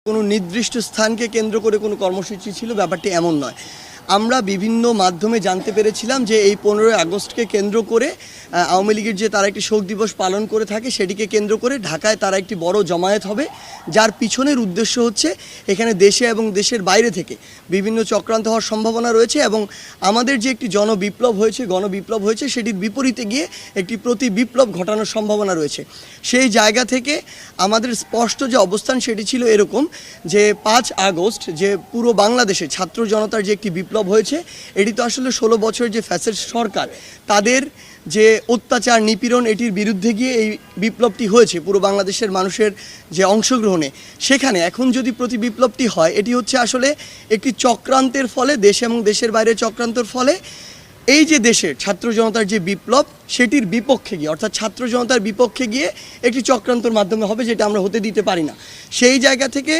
কোনো নির্দিষ্ট স্থানকে কেন্দ্র করে কোনো কর্মসূচি ছিল, ব্যাপারটি এমন নয়। আমরা বিভিন্ন মাধ্যমে জানতে পেরেছিলাম যে এই 15ই আগস্টকে কেন্দ্র করে আওয়ামী লীগের যে তারা একটি শোক দিবস পালন করে থাকে, সেটিকে কেন্দ্র করে ঢাকায় তারা একটি বড় জমায়েত হবে, যার পিছনের উদ্দেশ্য হচ্ছে এখানে দেশে এবং দেশের বাইরে থেকে বিভিন্ন চক্রান্ত হওয়ার সম্ভাবনা রয়েছে এবং আমাদের যে একটি গণবিপ্লব হয়েছে সেটির বিপরীতে গিয়ে একটি প্রতি বিপ্লব ঘটানোর সম্ভাবনা রয়েছে। সেই জায়গা থেকে আমাদের স্পষ্ট যে অবস্থান সেটি ছিল এরকম যে 5 আগস্ট যে পুরো বাংলাদেশে ছাত্র জনতার যে একটি বিপ্লব হয়েছে, এটি তো আসলে 16 বছরের যে ফ্যাসিস্ট সরকার তাদের যে অত্যাচার নিপীড়ন, এটির বিরুদ্ধে গিয়ে এই বিপ্লবটি হয়েছে পুরো বাংলাদেশের মানুষের যে অংশগ্রহণে। সেখানে এখন যদি প্রতি বিপ্লবটি হয়, এটি হচ্ছে আসলে একটি চক্রান্তের ফলে, দেশে এবং দেশের বাইরে চক্রান্তের ফলে এই যে দেশের ছাত্র জনতার যে বিপ্লব সেটির বিপক্ষে গিয়ে, অর্থাৎ ছাত্র জনতার বিপক্ষে গিয়ে একটি চক্রান্তর মাধ্যমে হবে, যেটা আমরা হতে দিতে পারি না। সেই জায়গা থেকে